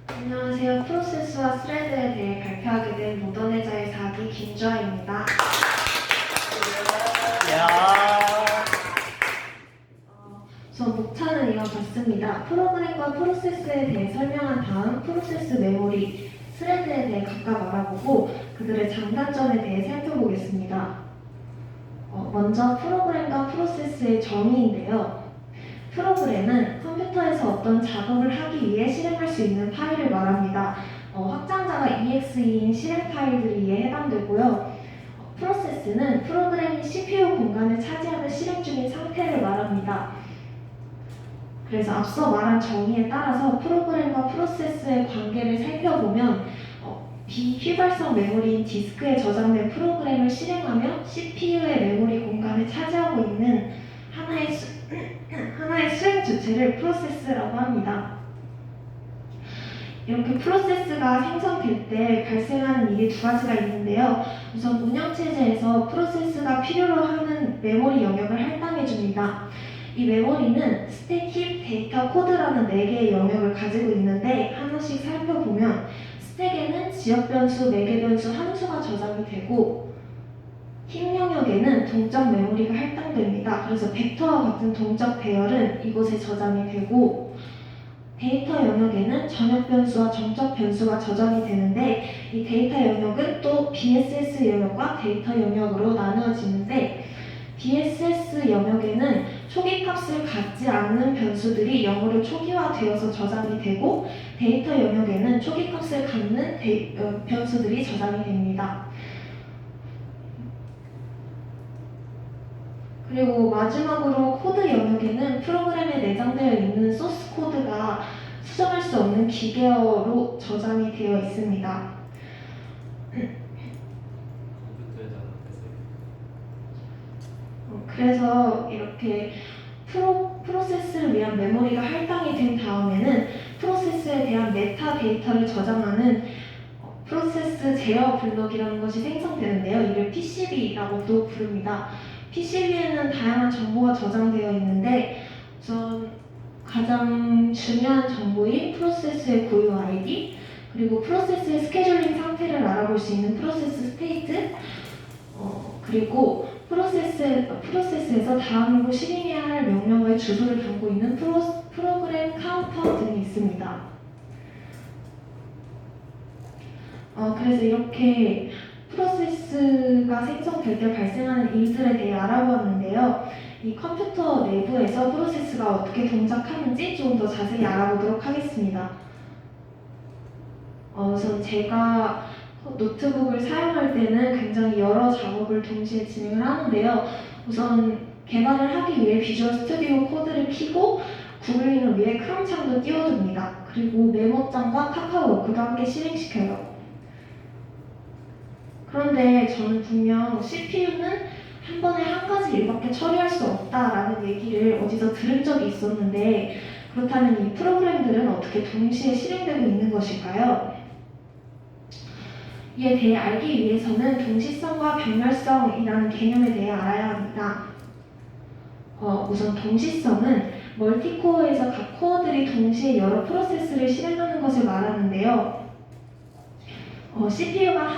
안녕하세요. 프로세스와 스레드에 대해 발표하게 된 모던해자의 사기 김주아입니다. 우선 목차는 이와 같습니다. 프로그램과 프로세스에 대해 설명한 다음 프로세스 메모리, 스레드에 대해 각각 알아보고 그들의 장단점에 대해 살펴보겠습니다. 먼저 프로그램과 프로세스의 정의인데요. 프로그램은 컴퓨터에서 어떤 작업을 하기 위해 실행할 수 있는 파일을 말합니다. 확장자가 EXE인 실행 파일들이에 해당되고요. 프로세스는 프로그램이 CPU 공간을 차지하는 실행 중인 상태를 말합니다. 그래서 앞서 말한 정의에 따라서 프로그램과 프로세스의 관계를 살펴보면 비휘발성 메모리인 디스크에 저장된 프로그램을 실행하며 CPU의 메모리 공간을 차지하고 있는 하나의 수행 주체를 프로세스라고 합니다. 이렇게 프로세스가 생성될 때 발생하는 일이 두 가지가 있는데요. 우선 운영체제에서 프로세스가 필요로 하는 메모리 영역을 할당해줍니다. 이 메모리는 스택, 힙, 데이터, 코드라는 4개의 영역을 가지고 있는데 하나씩 살펴보면 스택에는 지역 변수, 매개 변수, 함수가 저장이 되고 힙 영역에는 동적 메모리가 할당됩니다. 그래서 벡터와 같은 동적 배열은 이곳에 저장이 되고 데이터 영역에는 전역 변수와 정적 변수가 저장이 되는데 이 데이터 영역은 또 BSS 영역과 데이터 영역으로 나누어지는데 BSS 영역에는 초기 값을 갖지 않는 변수들이 영어로 초기화되어서 저장이 되고 데이터 영역에는 초기 값을 갖는 변수들이 저장이 됩니다. 그리고 마지막으로 코드 영역에는 프로그램에 내장되어 있는 소스 코드가 수정할 수 없는 기계어로 저장이 되어 있습니다. 그래서 이렇게 프로세스를 위한 메모리가 할당이 된 다음에는 프로세스에 대한 메타 데이터를 저장하는 프로세스 제어 블록이라는 것이 생성되는데요. 이를 PCB라고도 부릅니다. PCB에는 다양한 정보가 저장되어 있는데 우선 가장 중요한 정보인 프로세스의 고유 ID 그리고 프로세스의 스케줄링 상태를 알아볼 수 있는 프로세스 스테이트 그리고 프로세스에서 다음으로 실행해야 할 명령어의 주소를 담고 있는 프로그램 카운터 등이 있습니다. 그래서 이렇게 프로세스가 생성될 때 발생하는 일들에 대해 알아보았는데요. 이 컴퓨터 내부에서 프로세스가 어떻게 동작하는지 좀 더 자세히 알아보도록 하겠습니다. 우선 제가 노트북을 사용할 때는 굉장히 여러 작업을 동시에 진행을 하는데요. 우선 개발을 하기 위해 비주얼 스튜디오 코드를 켜고 구글링을 위해 크롬 창도 띄워둡니다. 그리고 메모장과 카카오워크도 함께 실행시켜요. 그런데 저는 분명 CPU는 한 번에 한 가지 일밖에 처리할 수 없다라는 얘기를 어디서 들은 적이 있었는데 그렇다면 이 프로그램들은 어떻게 동시에 실행되고 있는 것일까요? 이에 대해 알기 위해서는 동시성과 병렬성이라는 개념에 대해 알아야 합니다. 우선 동시성은 멀티코어에서 각 코어들이 동시에 여러 프로세스를 실행하는 것을 말하는데요. CPU가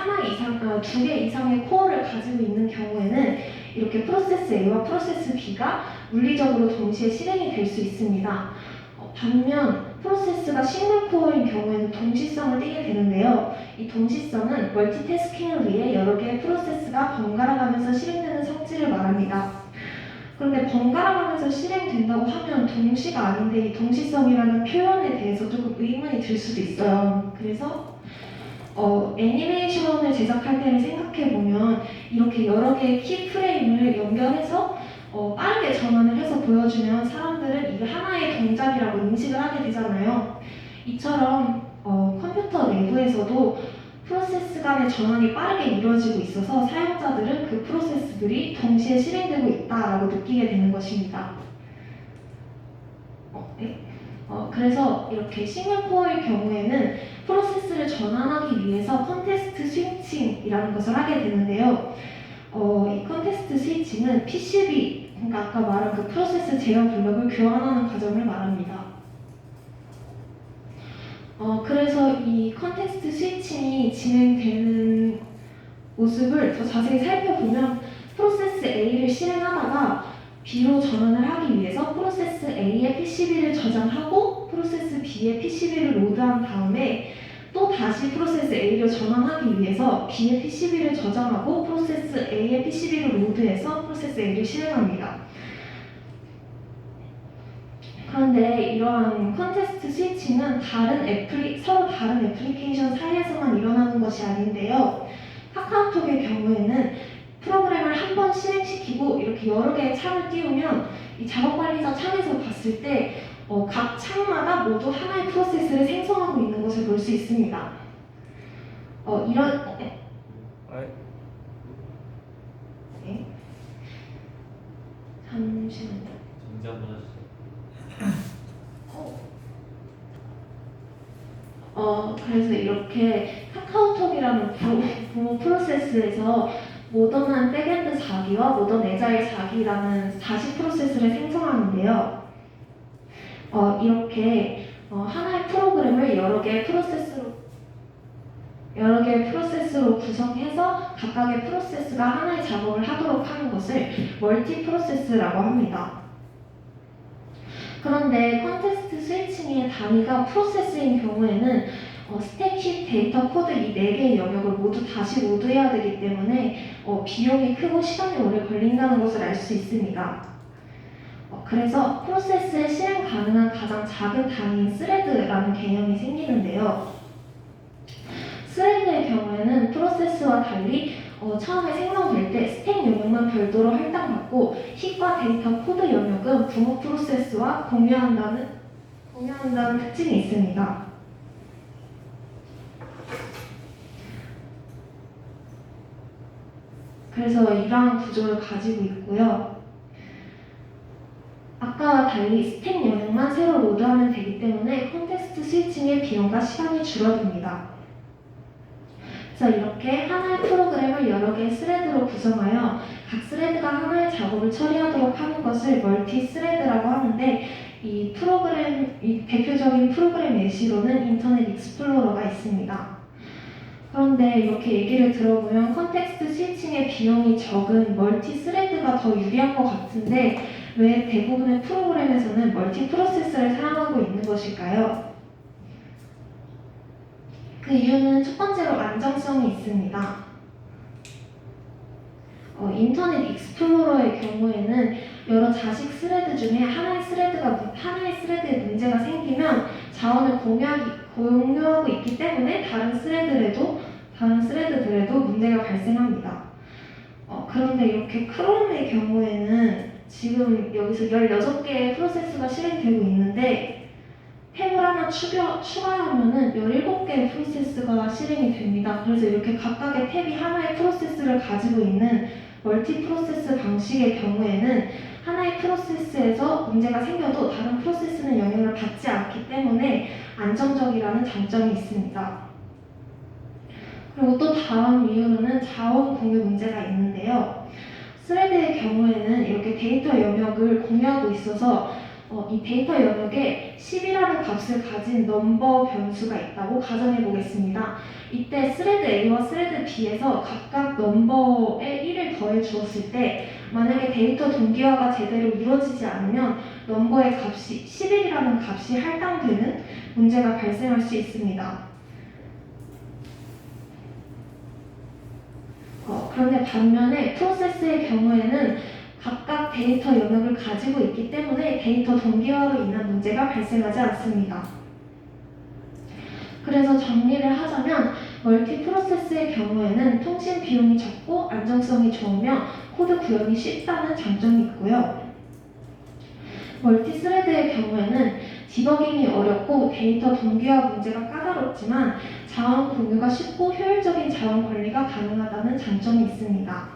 두 개 이상의 코어를 가지고 있는 경우에는 이렇게 프로세스 A와 프로세스 B가 물리적으로 동시에 실행이 될 수 있습니다. 반면 프로세스가 싱글 코어인 경우에는 동시성을 띠게 되는데요. 이 동시성은 멀티태스킹을 위해 여러 개의 프로세스가 번갈아 가면서 실행되는 성질을 말합니다. 그런데 번갈아 가면서 실행된다고 하면 동시가 아닌데 이 동시성이라는 표현에 대해서 조금 의문이 들 수도 있어요. 그래서 애니메이션을 제작할 때를 생각해보면 이렇게 여러 개의 키프레임을 연결해서 빠르게 전환을 해서 보여주면 사람들은 이게 하나의 동작이라고 인식을 하게 되잖아요. 이처럼 컴퓨터 내부에서도 프로세스 간의 전환이 빠르게 이루어지고 있어서 사용자들은 그 프로세스들이 동시에 실행되고 있다라고 느끼게 되는 것입니다. 네. 그래서 이렇게 싱글코어의 경우에는 프로세스를 전환하기 위해서 컨텍스트 스위칭이라는 것을 하게 되는데요. 이 컨텍스트 스위칭은 PCB, 그러니까 아까 말한 그 프로세스 제어 블록을 교환하는 과정을 말합니다. 그래서 이 컨텍스트 스위칭이 진행되는 모습을 더 자세히 살펴보면 프로세스 A를 실행하다가 B로 전환을 하기 위해서 프로세스 A의 PCB를 저장하고 프로세스 B의 PCB를 로드한 다음에 또 다시 프로세스 A로 전환하기 위해서 B의 PCB를 저장하고 프로세스 A의 PCB를 로드해서 프로세스 A를 실행합니다. 그런데 이러한 컨텍스트 스위칭은 서로 다른 애플리케이션 사이에서만 일어나는 것이 아닌데요. 카카오톡의 경우에는 프로그램을 한 번 실행시키고 이렇게 여러 개의 창을 띄우면 이 작업관리자 창에서 봤을 때 각 창마다 모두 하나의 프로세스를 생성하고 있는 것을 볼 수 있습니다. 네. 잠시만요. 정지 한번 하시죠. 그래서 이렇게 카카오톡이라는 부모 프로세스에서 모던한 백엔드 자기와 모던 에자일 자기라는 40프로세스를 생성하는데요. 이렇게 하나의 프로그램을 여러 개의 프로세스로 구성해서 각각의 프로세스가 하나의 작업을 하도록 하는 것을 멀티 프로세스라고 합니다. 그런데 컨텍스트 스위칭의 단위가 프로세스인 경우에는 스태틱, 데이터, 코드 이 4개의 영역을 모두 다시 로드해야 되기 때문에 비용이 크고 시간이 오래 걸린다는 것을 알 수 있습니다. 그래서 프로세스에 실행 가능한 가장 작은 단위인 스레드라는 개념이 생기는데요. 스레드의 경우에는 프로세스와 달리 처음에 생성될 때 스택 영역만 별도로 할당받고 힙과 데이터 코드 영역은 부모 프로세스와 공유한다는 특징이 있습니다. 그래서 이러한 구조를 가지고 있고요. 아까와 달리 스택 영역만 새로 로드하면 되기 때문에 컨텍스트 스위칭의 비용과 시간이 줄어듭니다. 그래서 이렇게 하나의 프로그램을 여러 개의 스레드로 구성하여 각 스레드가 하나의 작업을 처리하도록 하는 것을 멀티 스레드라고 하는데 이 대표적인 프로그램 예시로는 인터넷 익스플로러가 있습니다. 그런데 이렇게 얘기를 들어보면 컨텍스트 스위칭의 비용이 적은 멀티 스레드가 더 유리한 것 같은데 왜 대부분의 프로그램에서는 멀티 프로세스를 사용하고 있는 것일까요? 그 이유는 첫 번째로 안정성이 있습니다. 인터넷 익스플로러의 경우에는 여러 자식 스레드 중에 하나의 스레드에 문제가 생기면 자원을 공유하고 있기 때문에 다른 스레드들에도 문제가 발생합니다. 그런데 이렇게 크롬의 경우에는 지금 여기서 16개의 프로세스가 실행되고 있는데 탭을 하나 추가하면은 17개의 프로세스가 실행이 됩니다. 그래서 이렇게 각각의 탭이 하나의 프로세스를 가지고 있는 멀티 프로세스 방식의 경우에는 하나의 프로세스에서 문제가 생겨도 다른 프로세스는 영향을 받지 않기 때문에 안정적이라는 장점이 있습니다. 그리고 또 다음 이유로는 자원 공유 문제가 있는데요. 스레드의 경우에는 이렇게 데이터 영역을 공유하고 있어서 이 데이터 영역에 10이라는 값을 가진 넘버 변수가 있다고 가정해 보겠습니다. 이때 스레드 A와 스레드 B에서 각각 넘버에 1을 더해 주었을 때 만약에 데이터 동기화가 제대로 이루어지지 않으면 넘버의 값이 11이라는 값이 할당되는 문제가 발생할 수 있습니다. 그런데 반면에 프로세스의 경우에는 각각 데이터 영역을 가지고 있기 때문에 데이터 동기화로 인한 문제가 발생하지 않습니다. 그래서 정리를 하자면 멀티 프로세스의 경우에는 통신 비용이 적고 안정성이 좋으며 코드 구현이 쉽다는 장점이 있고요. 멀티 스레드의 경우에는 디버깅이 어렵고 데이터 동기화 문제가 까다롭지만 자원 공유가 쉽고 효율적인 자원 관리가 가능하다는 장점이 있습니다.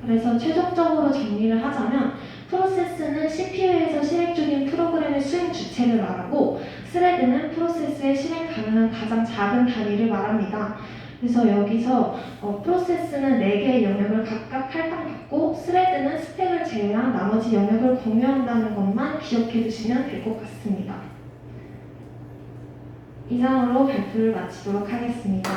그래서 최종적으로 정리를 하자면 프로세스는 CPU에서 실행 중인 프로그램의 수행 주체를 말하고 스레드는 프로세스의 실행 가능한 가장 작은 단위를 말합니다. 그래서 여기서 프로세스는 4개의 영역을 각각 할당받고 스레드는 스택을 제외한 나머지 영역을 공유한다는 것만 기억해 두시면 될 것 같습니다. 이상으로 발표를 마치도록 하겠습니다.